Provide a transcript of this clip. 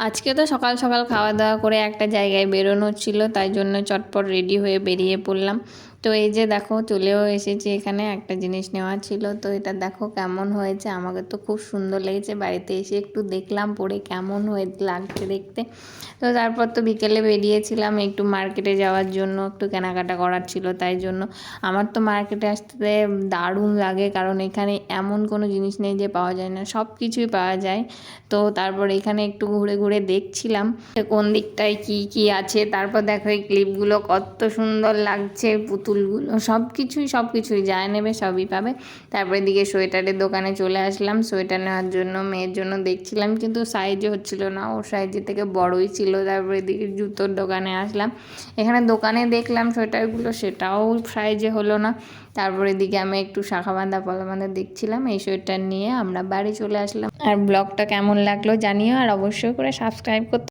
আজকে তো সকাল সকাল খাওয়া দাওয়া করে একটা জায়গায় বেরোনো ছিল, তাই জন্য চটপট রেডি হয়ে বেরিয়ে পড়লাম। তো এই যে দেখো চলেও এসেছি, এখানে একটা জিনিস নেওয়া ছিল। তো এটা দেখো কেমন হয়েছে, আমাকে তো খুব সুন্দর লেগেছে। বাড়িতে এসে একটু দেখলাম পরে কেমন হয়ে লাগছে দেখতে। তো তারপর তো বিকেলে বেরিয়েছিলাম একটু মার্কেটে যাওয়ার জন্য, একটু কেনাকাটা করার ছিল, তাই জন্য। আমার তো মার্কেটে আসতে দারুণ লাগে, কারণ এখানে এমন কোনো জিনিস নেই যে পাওয়া যায় না, সব কিছুই পাওয়া যায়। তো তারপর এখানে একটু ঘুরে ঘুরে দেখছিলাম কোন দিকটায় কি কি আছে। তারপর দেখো এই ক্লিপগুলো কত সুন্দর লাগছে, পুতুলগুলো সব কিছুই যা নেবে সবই পাবে। তারপরে এদিকে সোয়েটারের দোকানে চলে আসলাম, সোয়েটার নেওয়ার জন্য মেয়ের জন্য দেখছিলাম, কিন্তু সাইজে হচ্ছিল না, ওর সাইজের থেকে বড়ই ছিল। তারপরে এদিকে জুতোর দোকানে আসলাম, এখানে দোকানে দেখলাম সোয়েটারগুলো, সেটাও সাইজে হলো না। তারপরে এদিকে আমি একটু শাখা বাঁধা পলা বাঁধা দেখছিলাম, এই সোয়েটার নিয়ে আমরা বাড়ি চলে আসলাম। আর ব্লগটা কেমন লাগলো জানিও, আর অবশ্যই করে সাবস্ক্রাইব করতে